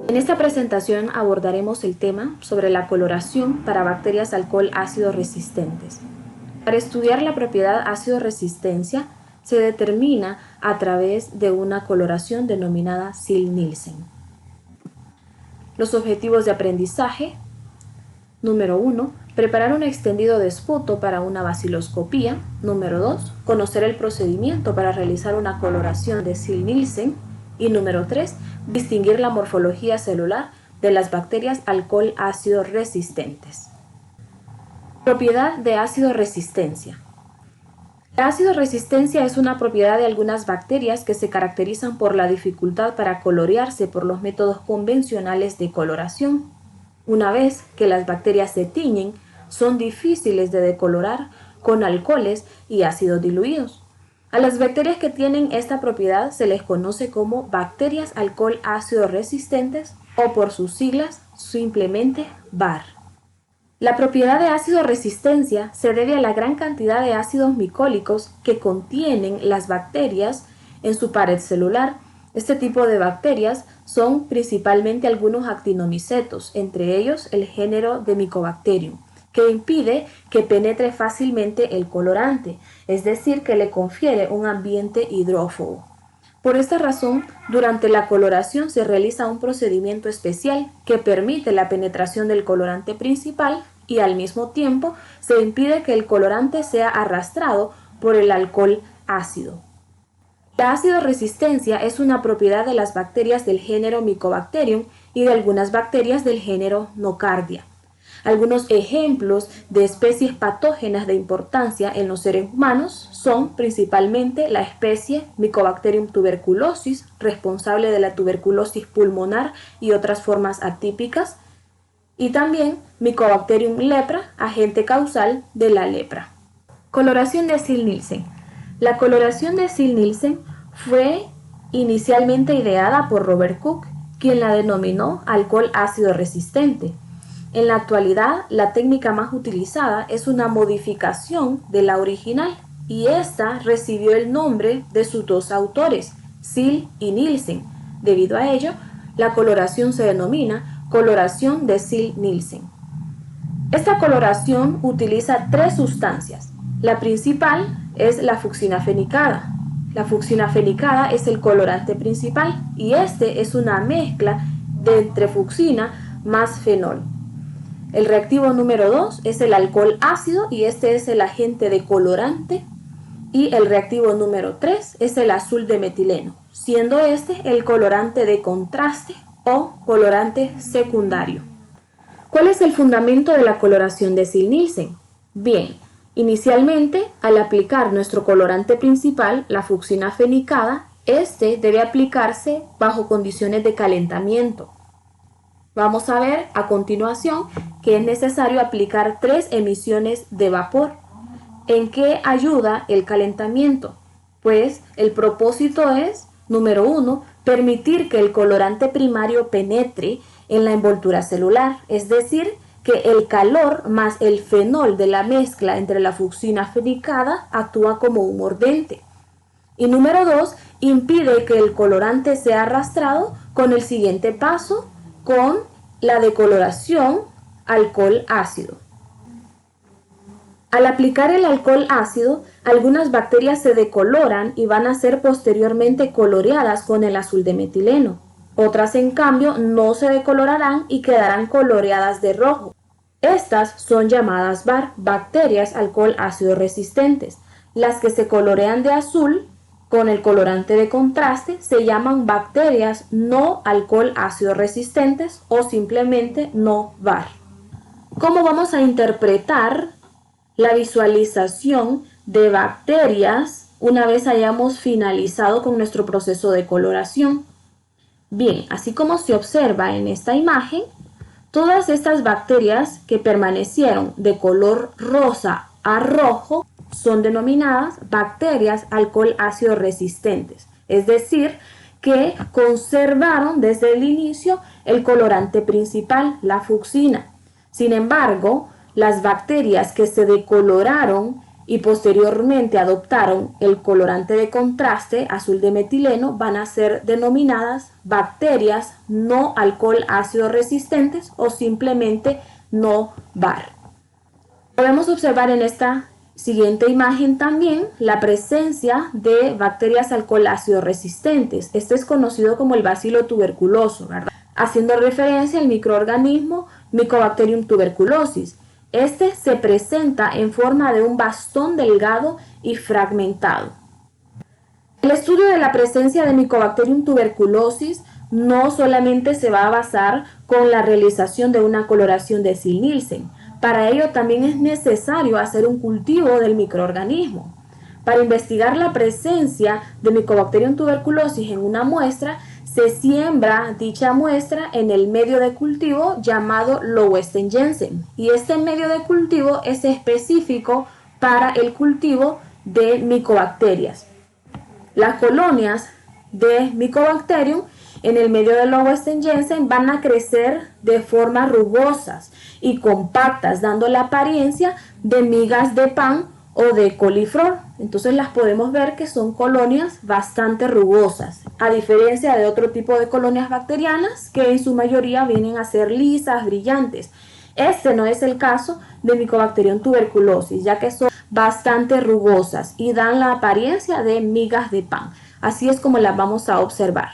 En esta presentación abordaremos el tema sobre la coloración para bacterias alcohol ácido resistentes. Para estudiar la propiedad ácido resistencia se determina a través de una coloración denominada Ziehl-Neelsen. Los objetivos de aprendizaje. Número 1. Preparar un extendido de esputo para una baciloscopía. Número 2. Conocer el procedimiento para realizar una coloración de Ziehl-Neelsen. Y número 3. Distinguir la morfología celular de las bacterias alcohol ácido resistentes. Propiedad de ácido resistencia. La ácido resistencia es una propiedad de algunas bacterias que se caracterizan por la dificultad para colorearse por los métodos convencionales de coloración. Una vez que las bacterias se tiñen, son difíciles de decolorar con alcoholes y ácidos diluidos. A las bacterias que tienen esta propiedad se les conoce como bacterias alcohol ácido resistentes o por sus siglas simplemente BAR. La propiedad de ácido resistencia se debe a la gran cantidad de ácidos micólicos que contienen las bacterias en su pared celular. Este tipo de bacterias son principalmente algunos actinomicetos, entre ellos el género de Mycobacterium, que impide que penetre fácilmente el colorante, es decir, que le confiere un ambiente hidrófobo. Por esta razón, durante la coloración se realiza un procedimiento especial que permite la penetración del colorante principal y al mismo tiempo se impide que el colorante sea arrastrado por el alcohol ácido. La ácido resistencia es una propiedad de las bacterias del género Mycobacterium y de algunas bacterias del género Nocardia. Algunos ejemplos de especies patógenas de importancia en los seres humanos son principalmente la especie Mycobacterium tuberculosis, responsable de la tuberculosis pulmonar y otras formas atípicas, y también Mycobacterium lepra, agente causal de la lepra. Coloración de Ziehl-Neelsen. La coloración de Ziehl-Neelsen fue inicialmente ideada por Robert Koch, quien la denominó alcohol ácido resistente. En la actualidad, la técnica más utilizada es una modificación de la original y esta recibió el nombre de sus dos autores, Ziehl y Neelsen. Debido a ello, la coloración se denomina coloración de Ziehl-Neelsen. Esta coloración utiliza tres sustancias. La principal es la fucsina fenicada. La fucsina fenicada es el colorante principal y este es una mezcla de entre fucsina más fenol. El reactivo número 2 es el alcohol ácido y este es el agente decolorante. Y el reactivo número 3 es el azul de metileno, siendo este el colorante de contraste o colorante secundario. ¿Cuál es el fundamento de la coloración de Ziehl-Neelsen? Bien, inicialmente, al aplicar nuestro colorante principal, la fucsina fenicada, este debe aplicarse bajo condiciones de calentamiento. Vamos a ver a continuación que es necesario aplicar 3 emisiones de vapor. ¿En qué ayuda el calentamiento? Pues el propósito es, número 1, permitir que el colorante primario penetre en la envoltura celular, es decir, que el calor más el fenol de la mezcla entre la fucsina fenicada actúa como un mordente. Y número 2, impide que el colorante sea arrastrado con el siguiente paso, con la decoloración alcohol ácido. Al aplicar el alcohol ácido, algunas bacterias se decoloran y van a ser posteriormente coloreadas con el azul de metileno. Otras, en cambio, no se decolorarán y quedarán coloreadas de rojo. Estas son llamadas BAR, bacterias alcohol ácido resistentes. Las que se colorean de azul con el colorante de contraste se llaman bacterias no alcohol ácido resistentes o simplemente no BAR. ¿Cómo vamos a interpretar la visualización de bacterias una vez hayamos finalizado con nuestro proceso de coloración? Bien, así como se observa en esta imagen, todas estas bacterias que permanecieron de color rosa a rojo son denominadas bacterias alcohol ácido resistentes, es decir, que conservaron desde el inicio el colorante principal, la fucsina. Sin embargo, las bacterias que se decoloraron y posteriormente adoptaron el colorante de contraste azul de metileno van a ser denominadas bacterias no alcohol ácido resistentes o simplemente no BAR. Podemos observar en esta siguiente imagen también la presencia de bacterias alcohol ácido resistentes. Este es conocido como el bacilo tuberculoso, ¿verdad? Haciendo referencia al microorganismo Mycobacterium tuberculosis. Este se presenta en forma de un bastón delgado y fragmentado. El estudio de la presencia de Mycobacterium tuberculosis no solamente se va a basar con la realización de una coloración de Ziehl-Neelsen. Para ello también es necesario hacer un cultivo del microorganismo. Para investigar la presencia de Mycobacterium tuberculosis en una muestra, se siembra dicha muestra en el medio de cultivo llamado Löwenstein-Jensen, y este medio de cultivo es específico para el cultivo de micobacterias. Las colonias de Mycobacterium en el medio de Löwenstein-Jensen van a crecer de formas rugosas y compactas, dando la apariencia de migas de pan o de coliflor. Entonces las podemos ver que son colonias bastante rugosas, a diferencia de otro tipo de colonias bacterianas que en su mayoría vienen a ser lisas, brillantes. Este no es el caso de Mycobacterium tuberculosis, ya que son bastante rugosas y dan la apariencia de migas de pan. Así es como las vamos a observar.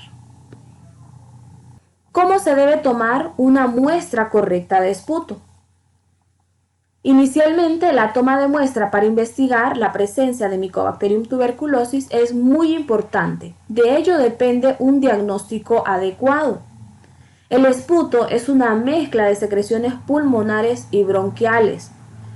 ¿Cómo se debe tomar una muestra correcta de esputo? Inicialmente, la toma de muestra para investigar la presencia de Mycobacterium tuberculosis es muy importante. De ello depende un diagnóstico adecuado. El esputo es una mezcla de secreciones pulmonares y bronquiales.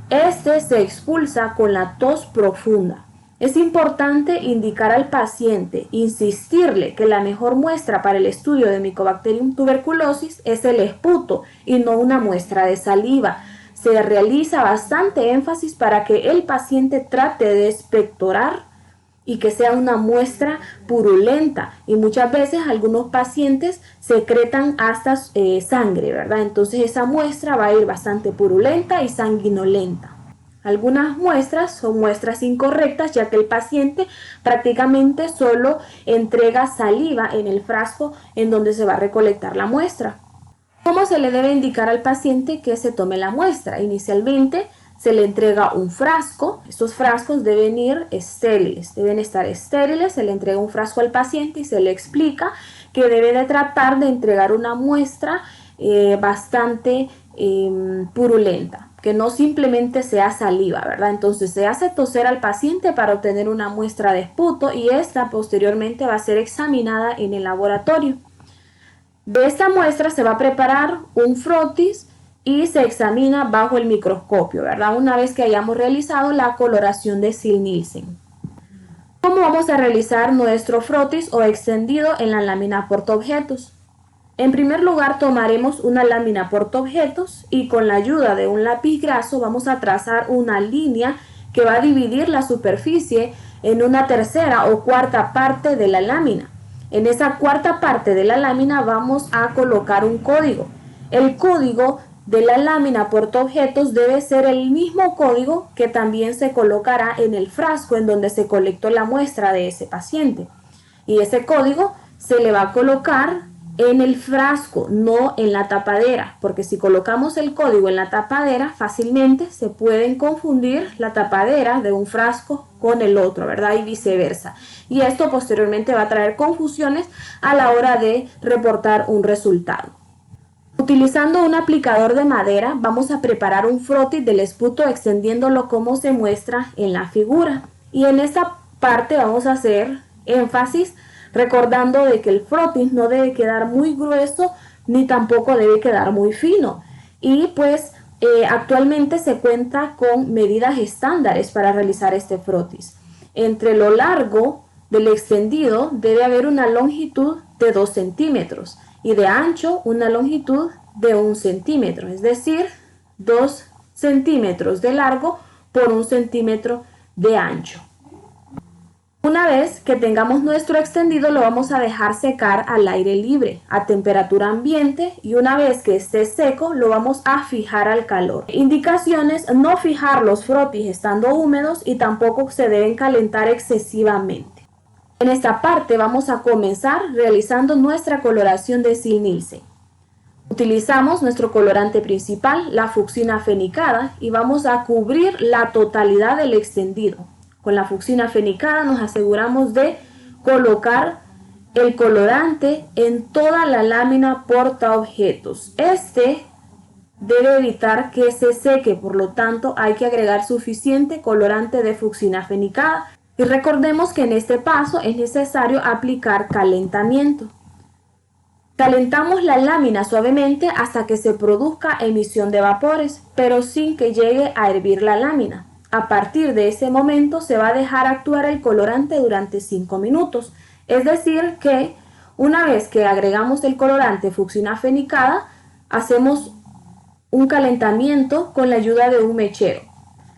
Este se expulsa con la tos profunda. Es importante indicar al paciente, insistirle que la mejor muestra para el estudio de Mycobacterium tuberculosis es el esputo y no una muestra de saliva. Se realiza bastante énfasis para que el paciente trate de expectorar y que sea una muestra purulenta, y muchas veces algunos pacientes secretan hasta sangre, ¿verdad? Entonces esa muestra va a ir bastante purulenta y sanguinolenta. Algunas muestras son muestras incorrectas, ya que el paciente prácticamente solo entrega saliva en el frasco en donde se va a recolectar la muestra. ¿Cómo se le debe indicar al paciente que se tome la muestra? Inicialmente se le entrega un frasco. Estos frascos deben ir estériles, deben estar estériles. Se le entrega un frasco al paciente y se le explica que debe de tratar de entregar una muestra bastante purulenta, que no simplemente sea saliva, ¿verdad? Entonces se hace toser al paciente para obtener una muestra de esputo y esta posteriormente va a ser examinada en el laboratorio. De esta muestra se va a preparar un frotis y se examina bajo el microscopio, ¿verdad? Una vez que hayamos realizado la coloración de Ziehl-Neelsen. ¿Cómo vamos a realizar nuestro frotis o extendido en la lámina portaobjetos? En primer lugar, tomaremos una lámina portaobjetos y con la ayuda de un lápiz graso vamos a trazar una línea que va a dividir la superficie en una tercera o cuarta parte de la lámina. En esa cuarta parte de la lámina vamos a colocar un código. El código de la lámina portaobjetos debe ser el mismo código que también se colocará en el frasco en donde se colectó la muestra de ese paciente. Y ese código se le va a colocar en el frasco, no en la tapadera, porque si colocamos el código en la tapadera, fácilmente se pueden confundir la tapadera de un frasco con el otro, ¿verdad? Y viceversa. Y esto posteriormente va a traer confusiones a la hora de reportar un resultado. Utilizando un aplicador de madera, vamos a preparar un frotis del esputo extendiéndolo como se muestra en la figura. Y en esta parte vamos a hacer énfasis recordando de que el frotis no debe quedar muy grueso ni tampoco debe quedar muy fino. Y pues actualmente se cuenta con medidas estándares para realizar este frotis. Entre lo largo del extendido debe haber una longitud de 2 centímetros y de ancho una longitud de 1 centímetro, es decir, 2 centímetros de largo por 1 centímetro de ancho. Una vez que tengamos nuestro extendido, lo vamos a dejar secar al aire libre, a temperatura ambiente, y una vez que esté seco, lo vamos a fijar al calor. Indicaciones: no fijar los frotis estando húmedos y tampoco se deben calentar excesivamente. En esta parte vamos a comenzar realizando nuestra coloración de Ziel-Nielsen. Utilizamos nuestro colorante principal, la fucsina fenicada, y vamos a cubrir la totalidad del extendido. Con la fucsina fenicada nos aseguramos de colocar el colorante en toda la lámina portaobjetos. Este debe evitar que se seque, por lo tanto hay que agregar suficiente colorante de fucsina fenicada. Y recordemos que en este paso es necesario aplicar calentamiento. Calentamos la lámina suavemente hasta que se produzca emisión de vapores, pero sin que llegue a hervir la lámina. A partir de ese momento se va a dejar actuar el colorante durante 5 minutos. Es decir que una vez que agregamos el colorante fucsina fenicada, hacemos un calentamiento con la ayuda de un mechero.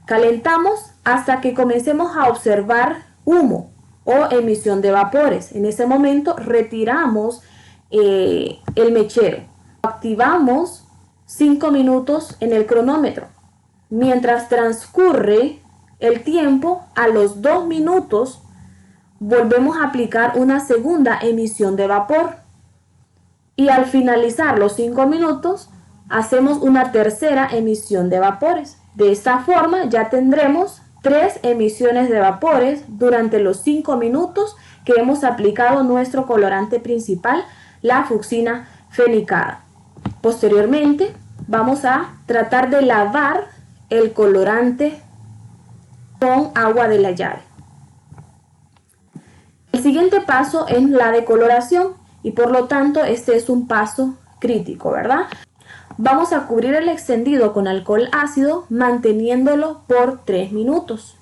Calentamos hasta que comencemos a observar humo o emisión de vapores. En ese momento retiramos el mechero. Activamos 5 minutos en el cronómetro. Mientras transcurre el tiempo, a los 2 minutos volvemos a aplicar una segunda emisión de vapor. Y al finalizar los 5 minutos, hacemos una tercera emisión de vapores. De esta forma ya tendremos 3 emisiones de vapores durante los 5 minutos que hemos aplicado nuestro colorante principal, la fucsina fenicada. Posteriormente vamos a tratar de lavar el colorante con agua de la llave. El siguiente paso es la decoloración y por lo tanto este es un paso crítico, ¿verdad? Vamos a cubrir el extendido con alcohol ácido manteniéndolo por 3 minutos.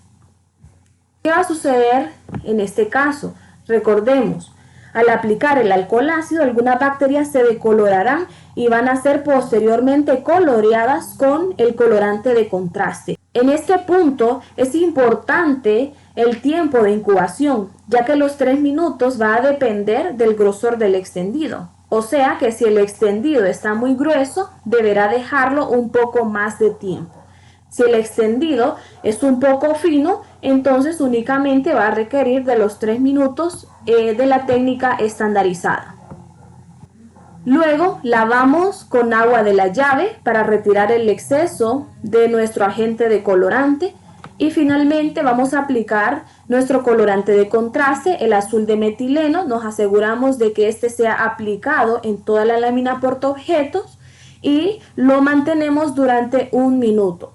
¿Qué va a suceder en este caso? Recordemos, al aplicar el alcohol ácido, algunas bacterias se decolorarán y van a ser posteriormente coloreadas con el colorante de contraste. En este punto es importante el tiempo de incubación, ya que los 3 minutos va a depender del grosor del extendido. O sea que si el extendido está muy grueso, deberá dejarlo un poco más de tiempo. Si el extendido es un poco fino, entonces únicamente va a requerir de los 3 minutos de la técnica estandarizada. Luego lavamos con agua de la llave para retirar el exceso de nuestro agente decolorante y finalmente vamos a aplicar nuestro colorante de contraste, el azul de metileno. Nos aseguramos de que este sea aplicado en toda la lámina portaobjetos y lo mantenemos durante 1 minuto.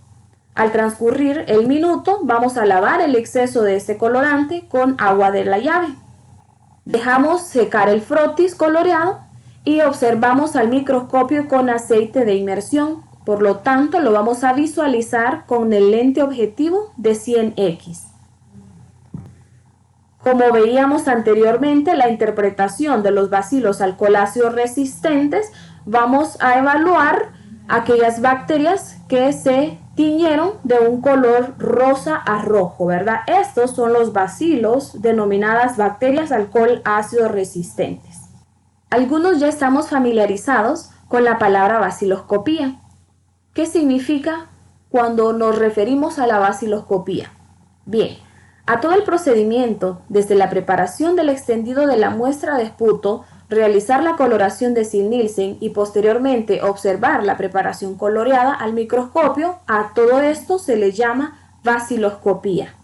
Al transcurrir el minuto, vamos a lavar el exceso de este colorante con agua de la llave. Dejamos secar el frotis coloreado y observamos al microscopio con aceite de inmersión. Por lo tanto, lo vamos a visualizar con el lente objetivo de 100x. Como veíamos anteriormente, la interpretación de los bacilos alcohol ácido resistentes, vamos a evaluar aquellas bacterias que se tiñeron de un color rosa a rojo, ¿verdad? Estos son los bacilos denominadas bacterias alcohol ácido resistentes. Algunos ya estamos familiarizados con la palabra baciloscopía. ¿Qué significa cuando nos referimos a la baciloscopía? Bien, a todo el procedimiento, desde la preparación del extendido de la muestra de esputo, realizar la coloración de Ziel-Nielsen y posteriormente observar la preparación coloreada al microscopio, a todo esto se le llama baciloscopía.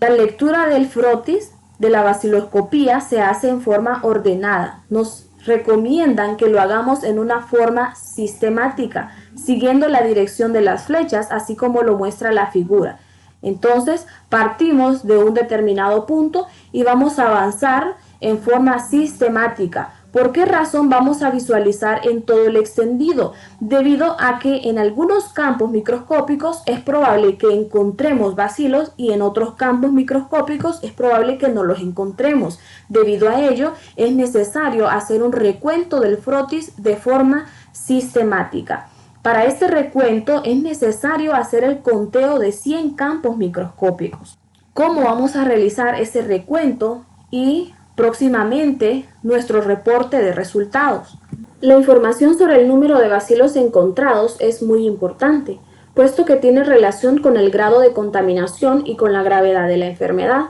La lectura del frotis de la baciloscopía se hace en forma ordenada. Nos recomiendan que lo hagamos en una forma sistemática, siguiendo la dirección de las flechas, así como lo muestra la figura. Entonces, partimos de un determinado punto y vamos a avanzar en forma sistemática. ¿Por qué razón vamos a visualizar en todo el extendido? Debido a que en algunos campos microscópicos es probable que encontremos bacilos y en otros campos microscópicos es probable que no los encontremos. Debido a ello, es necesario hacer un recuento del frotis de forma sistemática. Para este recuento es necesario hacer el conteo de 100 campos microscópicos. cómo vamos a realizar ese recuento y próximamente nuestro reporte de resultados. La información sobre el número de bacilos encontrados es muy importante, puesto que tiene relación con el grado de contaminación y con la gravedad de la enfermedad.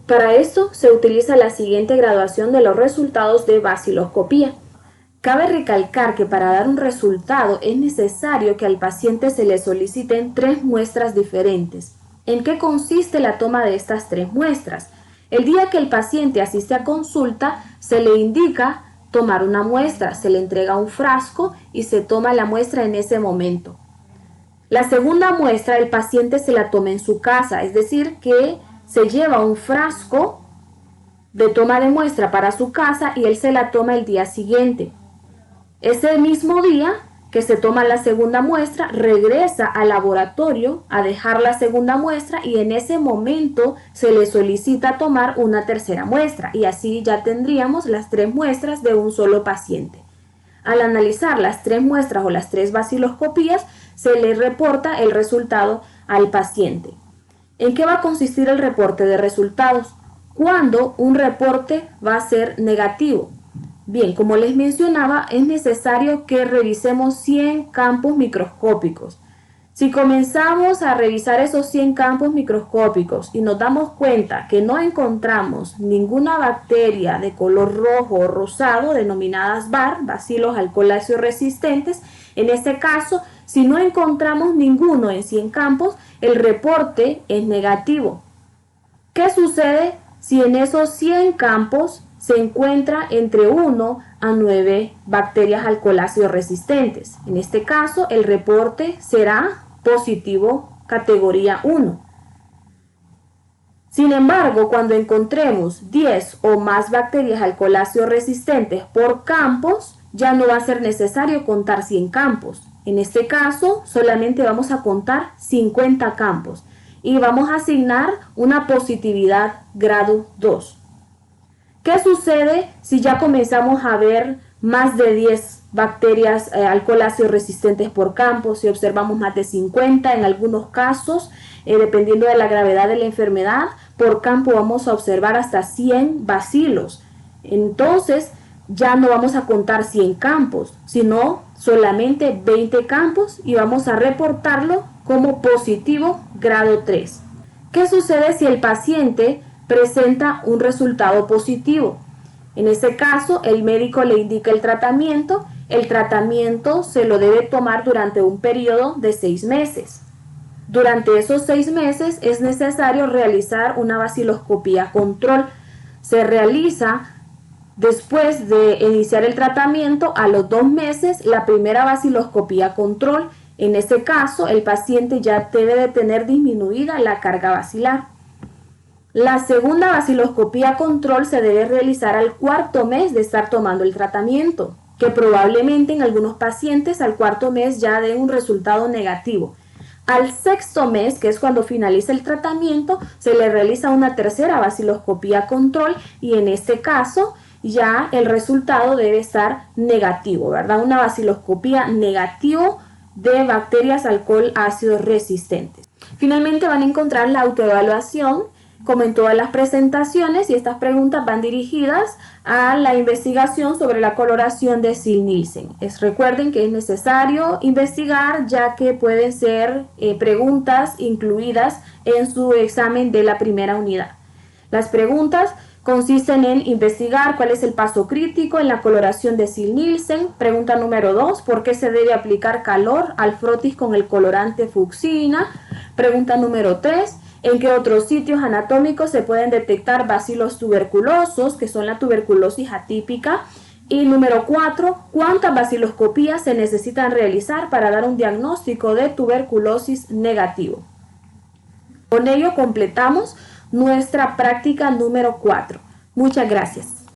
Para esto se utiliza la siguiente graduación de los resultados de baciloscopía. Cabe recalcar que para dar un resultado es necesario que al paciente se le soliciten 3 muestras diferentes. ¿En qué consiste la toma de estas 3 muestras? El día que el paciente asiste a consulta, se le indica tomar una muestra, se le entrega un frasco y se toma la muestra en ese momento. La segunda muestra el paciente se la toma en su casa, es decir, que se lleva un frasco de toma de muestra para su casa y él se la toma el día siguiente. Ese mismo día que se toma la segunda muestra, regresa al laboratorio a dejar la segunda muestra y en ese momento se le solicita tomar una tercera muestra y así ya tendríamos las 3 muestras de un solo paciente. Al analizar las 3 muestras o las 3 baciloscopías, se le reporta el resultado al paciente. ¿En qué va a consistir el reporte de resultados? ¿Cuándo un reporte va a ser negativo? Bien, como les mencionaba, es necesario que revisemos 100 campos microscópicos. Si comenzamos a revisar esos 100 campos microscópicos y nos damos cuenta que no encontramos ninguna bacteria de color rojo o rosado, denominadas BAR, bacilos alcoholáceos resistentes, en este caso, si no encontramos ninguno en 100 campos, el reporte es negativo. ¿Qué sucede si en esos 100 campos se encuentra entre 1 a 9 bacterias alcoholáceos resistentes? En este caso, el reporte será positivo categoría 1. Sin embargo, cuando encontremos 10 o más bacterias alcoholáceos resistentes por campos, ya no va a ser necesario contar 100 campos. En este caso, solamente vamos a contar 50 campos y vamos a asignar una positividad grado 2. ¿Qué sucede si ya comenzamos a ver más de 10 bacterias alcoholáceos resistentes por campo? Si observamos más de 50, en algunos casos, dependiendo de la gravedad de la enfermedad, por campo vamos a observar hasta 100 bacilos. Entonces, ya no vamos a contar 100 campos, sino solamente 20 campos y vamos a reportarlo como positivo grado 3. ¿Qué sucede si el paciente presenta un resultado positivo? En ese caso, el médico le indica el tratamiento. El tratamiento se lo debe tomar durante un periodo de 6 meses. Durante esos 6 meses es necesario realizar una baciloscopía control. Se realiza después de iniciar el tratamiento a los 2 meses la primera baciloscopía control. En ese caso, el paciente ya debe de tener disminuida la carga bacilar. La segunda baciloscopía control se debe realizar al 4.º mes de estar tomando el tratamiento, que probablemente en algunos pacientes al 4.º mes ya den un resultado negativo. Al 6.º mes, que es cuando finaliza el tratamiento, se le realiza una tercera baciloscopía control y en este caso ya el resultado debe estar negativo, ¿verdad? Una baciloscopía negativo de bacterias alcohol ácido resistentes. Finalmente van a encontrar la autoevaluación como en todas las presentaciones y estas preguntas van dirigidas a la investigación sobre la coloración de Ziehl-Neelsen. Recuerden que es necesario investigar ya que pueden ser preguntas incluidas en su examen de la primera unidad. Las preguntas consisten en investigar cuál es el paso crítico en la coloración de Ziehl-Neelsen. Pregunta número 2, ¿por qué se debe aplicar calor al frotis con el colorante fucsina? Pregunta número 3, ¿en qué otros sitios anatómicos se pueden detectar bacilos tuberculosos, que son la tuberculosis atípica? Y número 4, ¿cuántas baciloscopías se necesitan realizar para dar un diagnóstico de tuberculosis negativo? Con ello completamos nuestra práctica número 4. Muchas gracias.